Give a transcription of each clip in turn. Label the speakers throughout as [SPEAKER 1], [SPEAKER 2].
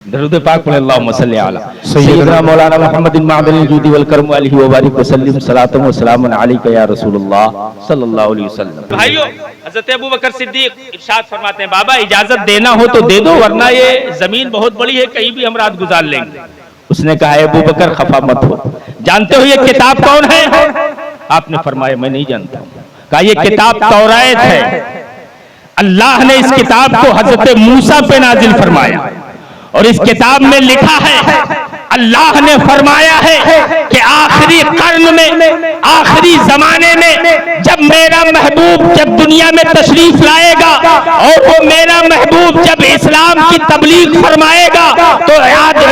[SPEAKER 1] درود پاک پڑھ اللہم صلی علی سیدنا مولانا محمد معدن الجود والکرم علیہ وبارک وسلم صلاۃ و سلام علیک یا رسول اللہ صلی اللہ علیہ وسلم۔
[SPEAKER 2] بھائیو، حضرت ابوبکر صدیق ارشاد فرماتے ہیں بابا اجازت دینا ہو تو دے دو، ورنہ یہ زمین بہت بڑی ہے، کہیں بھی ہم رات گزار لیں گے۔
[SPEAKER 1] اس نے کہا ہے ابوبکر خفا مت ہو،
[SPEAKER 2] جانتے ہو یہ کتاب کون ہے؟
[SPEAKER 1] آپ نے فرمایا میں نہیں جانتا ہوں۔
[SPEAKER 2] کہا یہ کتاب توریت ہے، اللہ نے اس کتاب کو حضرت موسیٰ پہ نازل فرمایا، اور اس کتاب میں لکھا ہے اللہ نے فرمایا ہے کہ آخری قرن میں، آخری زمانے میں جب میرا محبوب جب دنیا میں تشریف لائے گا اور وہ میرا محبوب جب اسلام کی تبلیغ فرمائے گا تو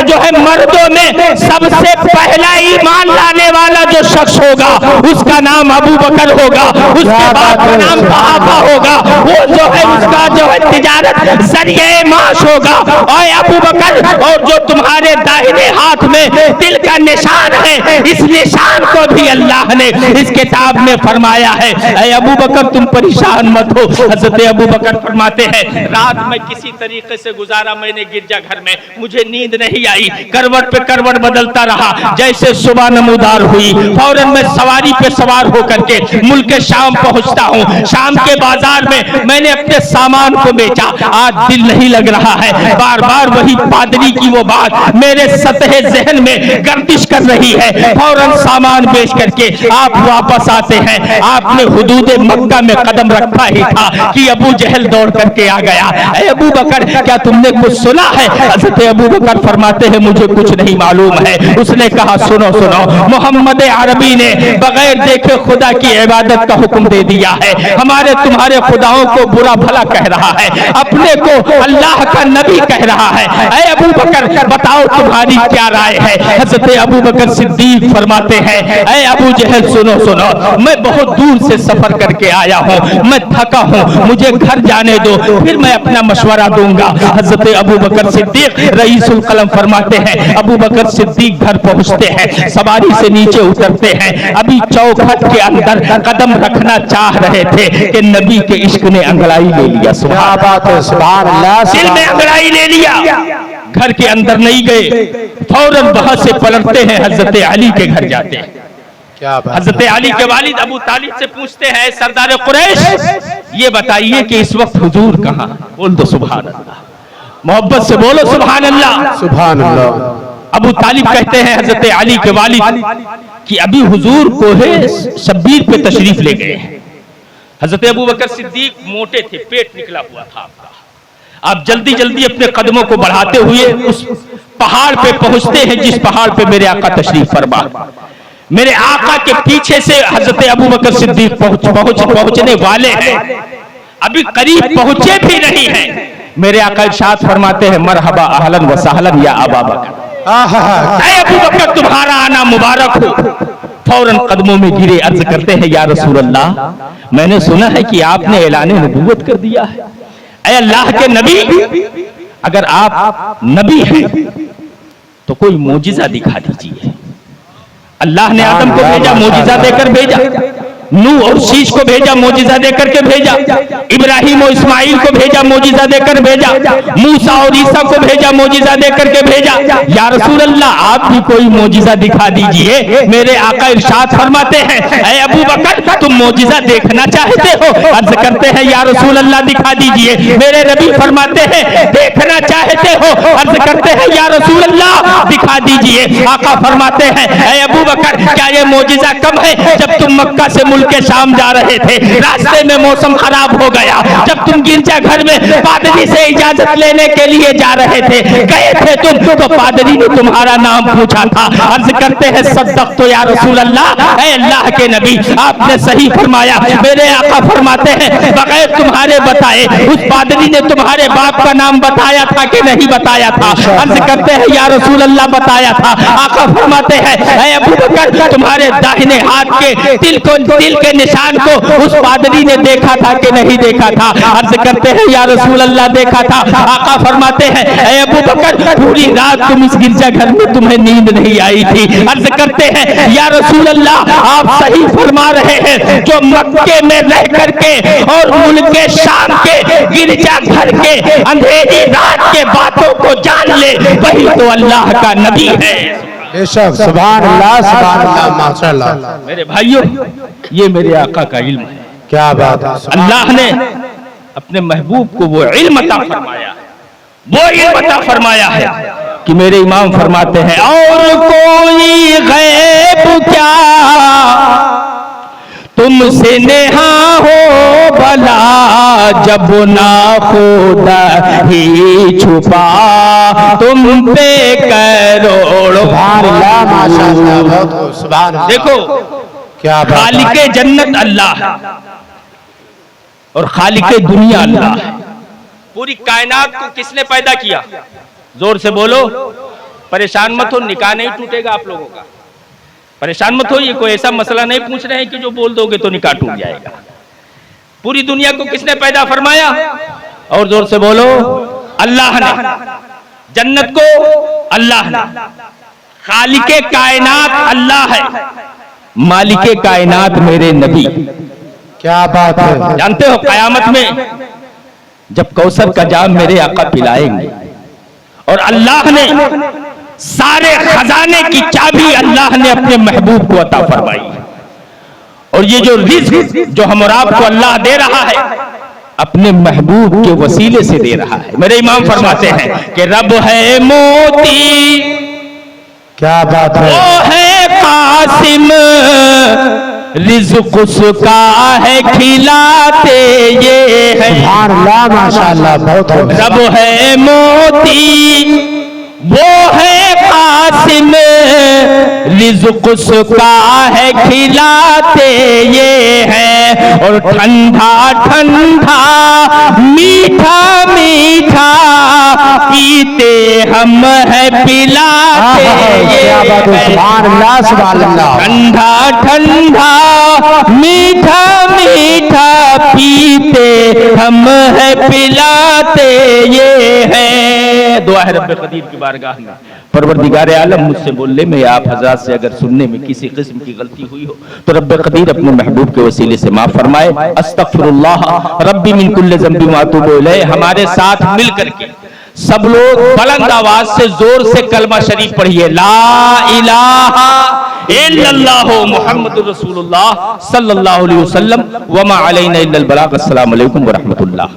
[SPEAKER 2] جو ہے مردوں میں سب سے پہلا ایمان لانے والا جو شخص ہوگا اس کا نام ابوبکر ہوگا، اس کے بعد کا نام صحابہ ہوگا، وہ جو ہے اس کا جو ہے تجارت ذریعہ معاش ہوگا۔ اور ابوبکر، اور جو تمہارے داہنے ہاتھ میں دل کا نشان ہے، اس نشان کو بھی اللہ نے اس کتاب میں فرمایا ہے۔ اے ابوبکر تم پریشان مت ہو۔ حضرت ابوبکر فرماتے ہیں رات میں کسی طریقے سے گزارا میں نے گرجا گھر میں، مجھے نیند نہیں آئی، کروٹ پہ کروٹ بدلتا رہا، جیسے صبح نمودار ہوئی فوراً میں سواری پہ سوار ہو کر کے ملک شام پہنچتا ہوں۔ شام کے بازار میں نے اپنے سامان کو بیچا، آج دل نہیں لگ رہا ہے، بار بار وہی پادری کی وہ بات میرے سطح ذہن میں گردش کر رہی ہے۔ فوراً سامان بیچ کر کے آپ واپس آتے ہیں، آپ نے حدود مکہ میں قدم رکھا ہی تھا کہ ابو جہل دوڑ کر کے آ گیا۔ اے ابو بکر کیا تم نے کچھ سنا ہے؟ حضرت ابو بکر فرماتے ہیں مجھے کچھ نہیں معلوم ہے۔ اس نے کہا سنو سنو، محمد عربی نے بغیر دیکھے خدا کی عبادت کا حکم دے دیا ہے، ہمارے تمہارے خداؤں کو برا بھلا کہہ رہا ہے، اپنے کو اللہ کا نبی کہہ رہا ہے۔ اے ابو بکر بتاؤ تمہاری کیا رائے ہے؟ حضرت ابوبکر صدیق فرماتے ہیں اے ابو جہل سنو سنو، میں بہت دور سے سفر کر کے آیا ہوں، میں تھکا ہوں، مجھے گھر جانے دو، پھر میں اپنا مشورہ دوں گا۔ حضرت ابوبکر صدیق رئیس القلم فرماتے ہیں ابوبکر صدیق گھر پہنچتے ہیں، سواری سے نیچے اترتے ہیں، ابھی چوکھٹ کے اندر قدم رکھنا چاہ رہے تھے کہ نبی کے عشق نے انگڑائی لے لیا۔ سبحان اللہ، دل میں انگڑائی لے لیا، گھر کے اندر نہیں گئے، فوراً وہاں سے پلٹتے ہیں، حضرت علی کے گھر جاتے ہیں۔ حضرت علی کے والد ابو طالب سے پوچھتے ہیں سردار قریش یہ بتائیے کہ اس وقت حضور کہاں؟ بول دو سبحان اللہ، محبت سے بولو سبحان اللہ، سبحان اللہ۔ ابو طالب کہتے ہیں حضرت علی کے والد کہ ابھی حضور کوہ شبیر پہ تشریف لے گئے ہیں۔ حضرت ابوبکر صدیق موٹے تھے، پیٹ نکلا ہوا تھا آپ کا، آپ جلدی جلدی اپنے قدموں کو بڑھاتے ہوئے اس پہاڑ پہ پہنچتے ہیں جس پہاڑ پہ میرے آقا تشریف فرما۔ میرے آقا کے پیچھے سے حضرت ابوبکر صدیق پہنچنے والے ہیں، ابھی قریب پہنچے بھی نہیں ہیں، میرے آقا ارشاد فرماتے ہیں مرحبا اہلاً و سہلاً یا ابا بکر، اے ابوبکر تمہارا آنا مبارک ہو۔ فوراً قدموں میں گرے، عرض کرتے ہیں یا رسول اللہ میں نے سنا ہے کہ آپ نے اعلان نبوت کر دیا ہے۔ اے اللہ کے نبی اگر آپ نبی ہیں تو کوئی معجزہ دکھا دیجئے۔ اللہ نے آدم کو بھیجا، معجزہ دے کر بھیجا، نوح اور شیش کو بھیجا، معجزہ دے کر کے بھیجا، ابراہیم اور اسماعیل کو بھیجا، معجزہ دے کر بھیجا، موسیٰ اور عیسیٰ کو بھیجا، معجزہ دے کر کے بھیجا۔ یا رسول اللہ آپ بھی کوئی معجزہ دکھا دیجئے۔ میرے آقا ارشاد فرماتے ہیں اے ابو بکر تم معجزہ دیکھنا چاہتے ہو؟ عرض کرتے ہیں یا رسول اللہ دکھا دیجئے۔ میرے نبی فرماتے ہیں دیکھنا چاہتے ہو؟ عرض کرتے ہیں یا رسول اللہ دکھا دیجئے۔ آقا فرماتے ہیں اے ابو بکر کیا یہ معجزہ کب ہے؟ جب تم مکہ سے ملک شام جا رہے تھے، راستے میں موسم خراب ہو گیا، جب تم گرجا گھر میں پادری سے اجازت لینے کے لیے جا رہے تھے، گئے تھے تم تو پادری نے تمہارا نام پوچھا تھا۔ عرض کرتے ہیں صدقت یا رسول اللہ، اے اللہ کے نبی آپ نے صحیح فرمایا۔ میرے آقا فرماتے ہیں بغیر تمہارے بتائے اس پادری نے تمہارے باپ کا نام بتایا تھا کہ نہیں بتایا تھا؟ عرض کرتے ہیں یا رسول اللہ بتایا تھا۔ آقا فرماتے ہیں اے ابو بکر تمہارے داہنے ہاتھ کے دل اسرائیل کے نشان کو اس پادری نے دیکھا تھا کہ نہیں دیکھا تھا؟ عرض کرتے ہیں یا رسول اللہ دیکھا تھا۔ آقا فرماتے ہیں اے ابو بکر پوری رات تم اس گرجا گھر میں تمہیں نیند نہیں آئی تھی۔ عرض کرتے ہیں یا رسول اللہ آپ صحیح فرما رہے ہیں، جو مکے میں رہ کر کے اور ملک شام کے گرجا گھر کے اندھیری رات کے باتوں کو جان لے وہی تو اللہ کا نبی ہے۔
[SPEAKER 3] بے شک، سبحان اللہ سبحان اللہ ماشاءاللہ۔
[SPEAKER 2] میرے بھائیوں یہ میرے آقا کا علم ہے،
[SPEAKER 3] کیا بات ہے،
[SPEAKER 2] اللہ نے اپنے محبوب کو وہ علم عطا فرمایا، وہ علم عطا فرمایا ہے کہ میرے امام فرماتے ہیں اور کوئی غیب کیا تم سے نہا ہو بھلا، جب نہ خدا ہی چھپا تم پہ کروڑ
[SPEAKER 3] سبحان اللہ ماشاءاللہ، بہت خوب، سبحان اللہ۔
[SPEAKER 2] دیکھو
[SPEAKER 3] کیا بات ہے،
[SPEAKER 2] خالق جنت اللہ ہے اور خالق دنیا اللہ ہے۔ پوری کائنات کو کس نے پیدا کیا؟ زور سے بولو، پریشان مت ہو، نکاح نہیں ٹوٹے گا آپ لوگوں کا، پریشان مت ہو، یہ کوئی ایسا مسئلہ نہیں پوچھ رہے ہیں کہ جو بول دو گے تو نکاح ٹوٹ جائے گا۔ پوری دنیا کو کس نے پیدا فرمایا؟ اور زور سے بولو، اللہ نے۔ جنت کو اللہ نے، خالق کائنات اللہ ہے، مالک کائنات میرے نبی۔
[SPEAKER 3] کیا بات ہے،
[SPEAKER 2] جانتے ہو قیامت میں جب کوثر کا جام میرے آقا پلائیں گے اور اللہ نے سارے خزانے کی چابی اللہ نے اپنے محبوب کو عطا فرمائی، اور یہ جو رزق جو ہم اور آپ کو اللہ دے رہا ہے اپنے محبوب کے وسیلے سے دے رہا ہے۔ میرے امام فرماتے ہیں کہ رب ہے موتی،
[SPEAKER 3] کیا بات ہے،
[SPEAKER 2] وہ ہے قاسم، رزق اس کا ہے کھلاتے یہ ہے۔
[SPEAKER 3] سبحان اللہ ماشاءاللہ، بہت خوب،
[SPEAKER 2] رب ہے موتی، وہ ہے قاسم، رزق اس کا ہے کھلاتے یہ ہے، اور ٹھنڈا ٹھنڈا میٹھا میٹھا پیتے ہم ہے پلاتے
[SPEAKER 3] کیا بات ہے،
[SPEAKER 2] یہ ہے۔
[SPEAKER 3] سبحان اللہ سبحان اللہ۔
[SPEAKER 2] ٹھنڈا ٹھنڈا میٹھا میٹھا پیتے ہم ہے پلاتے یہ ہے۔ دعا ہے رب قدیر کی بارگاہ میں، پروردگار عالم مجھ سے بولنے میں آپ حضرات سے اگر سننے میں کسی قسم کی غلطی ہوئی ہو تو رب قدیر اپنے محبوب کے وسیلے سے معاف فرمائے۔ استغفر اللہ ربی من کل ذنب واتوب الیہ۔ ہمارے ساتھ مل کر کے سب لوگ بلند آواز سے زور سے کلمہ شریف پڑھیے، لا الہ الا اللہ محمد رسول اللہ صلی اللہ علیہ وسلم وما علینا الا البلاغ۔ السلام علیکم ورحمۃ اللہ۔